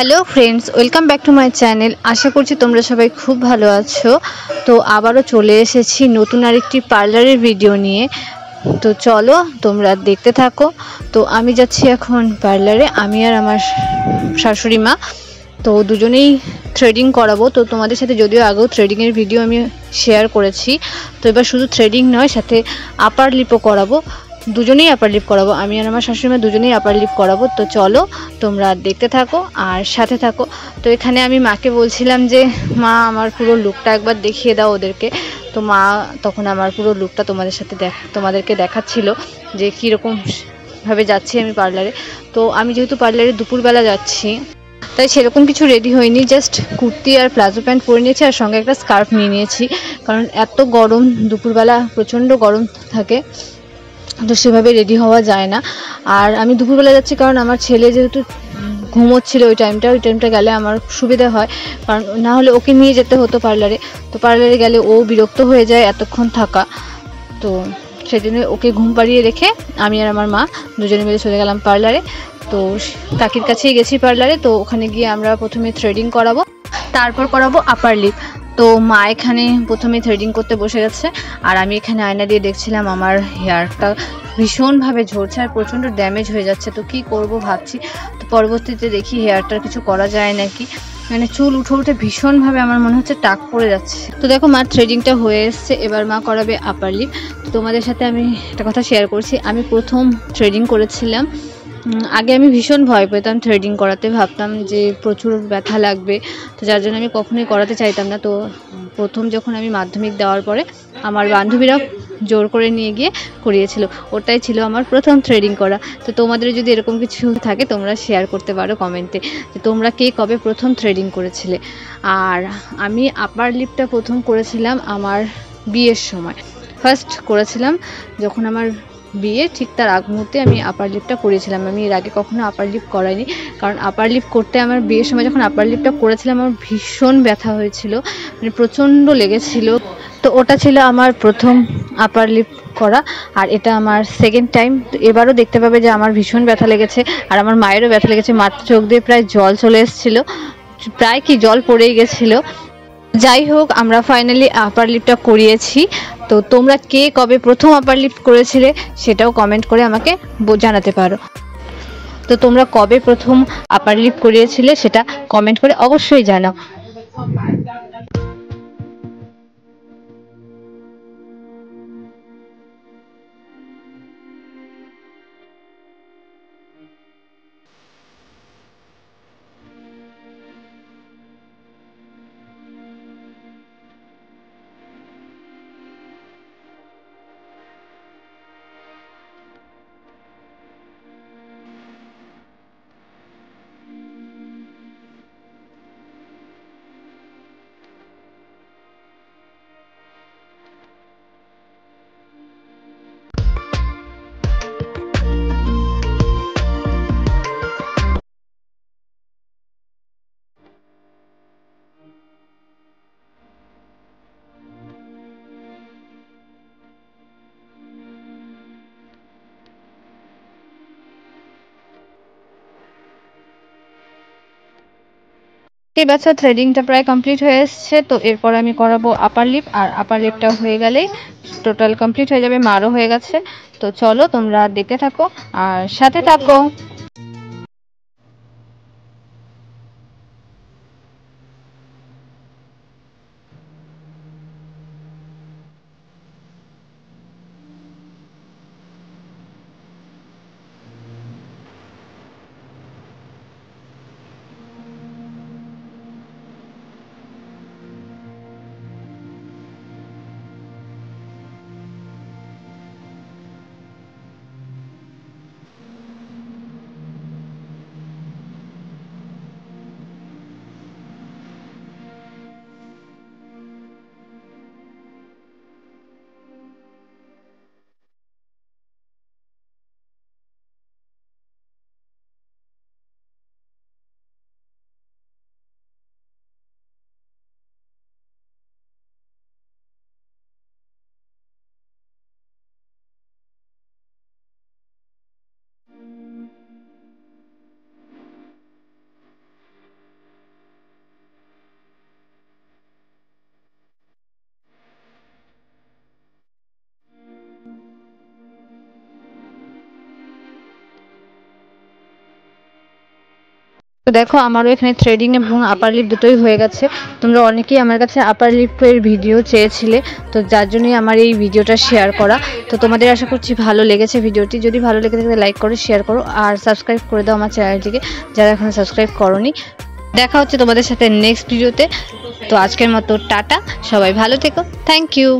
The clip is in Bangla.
Hello friends, welcome back to my channel. আশা করছি তোমরা সবাই খুব ভালো আছো। তো আবারও চলে এসেছি নতুন আরেকটি পার্লারের ভিডিও নিয়ে। তো চলো তোমরা দেখতে থাকো। তো আমি যাচ্ছি এখন পার্লারে, আমি আর আমার শাশুড়ি মা। তো দুজনেই থ্রেডিং করাবো। তো তোমাদের সাথে যদিও আগেও থ্রেডিংয়ের ভিডিও আমি শেয়ার করেছি, তো এবার শুধু থ্রেডিং নয়, সাথে আপার লিপও করাবো। দুজনেই আপার লিপ করাবো, আমি আর আমার শাশুড়ি মা দুজনেই আপার লিপ করাবো। তো চলো তোমরা দেখতে থাকো আর সাথে থাকো। তো এখানে আমি মাকে বলছিলাম যে মা আমার পুরো লুকটা একবার দেখিয়ে দাও ওদেরকে। তো মা তখন আমার পুরো লুকটা তোমাদেরকে দেখাচ্ছিল যে কীরকম ভাবে যাচ্ছি আমি পার্লারে। তো আমি যেহেতু পার্লারে দুপুরবেলা যাচ্ছি, তাই সেরকম কিছু রেডি হয়নি, জাস্ট কুর্তি আর প্লাজো প্যান্ট পরে নিয়েছি আর সঙ্গে একটা স্কার্ফ নিয়ে নিয়েছি। কারণ এত গরম, দুপুরবেলা প্রচণ্ড গরম থাকে, তো সেভাবে রেডি হওয়া যায় না। আর আমি দুপুরবেলা যাচ্ছি কারণ আমার ছেলে যেহেতু ঘুমোচ্ছিল ওই টাইমটা গেলে আমার সুবিধা হয়, কারণ না হলে ওকে নিয়ে যেতে হতো পার্লারে। তো পার্লারে গেলে ও বিরক্ত হয়ে যায় এতক্ষণ থাকা। তো সেজন্য ওকে ঘুম পাড়িয়ে রেখে আমি আর আমার মা দুজনে মিলে চলে গেলাম পার্লারে। তো কাকির কাছেই গেছি পার্লারে। তো ওখানে গিয়ে আমরা প্রথমে থ্রেডিং করাবো, তারপর করাবো আপার লিপ। তো মা এখানে প্রথমে থ্রেডিং করতে বসে গেছে, আর আমি এখানে আয়না দিয়ে দেখছিলাম আমার হেয়ারটা ভীষণভাবে ঝরছে আর প্রচণ্ড ড্যামেজ হয়ে যাচ্ছে। তো কি করব ভাবছি। তো পরবর্তীতে দেখি হেয়ারটার কিছু করা যায় নাকি, মানে চুল উঠে উঠে ভীষণভাবে আমার মনে হচ্ছে টাক পড়ে যাচ্ছে। তো দেখো মা থ্রেডিংটা হয়ে এসছে, এবার মা করাবে আপার লিপ। তো তোমাদের সাথে আমি একটা কথা শেয়ার করছি, আমি প্রথম থ্রেডিং করেছিলাম। আগে আমি ভীষণ ভয় পেতাম থ্রেডিং করাতে, ভাবতাম যে প্রচুর ব্যথা লাগবে, তো যার জন্য আমি কখনোই করাতে চাইতাম না। তো প্রথম যখন আমি মাধ্যমিক দেওয়ার পরে আমার বান্ধবীরা জোর করে নিয়ে গিয়ে করিয়েছিল, ওটাই ছিল আমার প্রথম থ্রেডিং করা। তো তোমাদের যদি এরকম কিছু থাকে তোমরা শেয়ার করতে পারো কমেন্টে যে তোমরা কে কবে প্রথম থ্রেডিং করেছিলে। আর আমি আপার লিপটা প্রথম করেছিলাম আমার বিয়ের সময়, ফার্স্ট করেছিলাম যখন আমার বিয়ে, ঠিক তার আগ মুহূর্তে আমি আপার লিপটা করেছিলাম। আমি এর আগে কখনো আপার লিপ করাইনি, কারণ আপার লিপ করতে আমার বিয়ের সময় যখন আপার লিপটা করেছিলাম আমার ভীষণ ব্যথা হয়েছিল, মানে প্রচণ্ড লেগেছিল। তো ওটা ছিল আমার প্রথম আপার লিপ করা, আর এটা আমার সেকেন্ড টাইম। তো এবারও দেখতে পাবে যে আমার ভীষণ ব্যথা লেগেছে, আর আমার মায়েরও ব্যথা লেগেছে। মার চোখ দিয়ে প্রায় জল চলে এসেছিলো, প্রায় কি জল পড়েই গেছিলো। যাই হোক, আমরা ফাইনালি আপার লিপটা করিয়েছি। তো তোমরা কে কবে প্রথম আপার লিপ করেছিলে সেটাও কমেন্ট করে আমাকে জানাতে পারো। তো তোমরা কবে প্রথম আপার লিপ করিয়েছিলে সেটা কমেন্ট করে অবশ্যই জানাও। এই বাচ্চা থ্রেডিংটা প্রায় কমপ্লিট হয়ে এসছে। তো এরপর আমি করাবো আপার লিপ, আর আপার লিপটা হয়ে গেলেই টোটাল কমপ্লিট হয়ে যাবে, মারও হয়ে গেছে। তো চলো তোমরা দেখতে থাকো আর সাথে থাকো। তো দেখো আমারও এখানে থ্রেডিং এবং আপার লিপ দুটোই হয়ে গেছে। তোমরা অনেকেই আমার কাছে আপার লিপের ভিডিও চেয়েছিলে, তো যার জন্যই আমার এই ভিডিওটা শেয়ার করা। তো তোমাদের আশা করছি ভালো লেগেছে ভিডিওটি। যদি ভালো লেগে থাকে লাইক করো, শেয়ার করো আর সাবস্ক্রাইব করে দাও আমার চ্যানেলটিকে যারা এখনো সাবস্ক্রাইব করোনি। দেখা হচ্ছে তোমাদের সাথে নেক্সট ভিডিওতে। তো আজকের মতো টাটা, সবাই ভালো থেকো, থ্যাংক ইউ।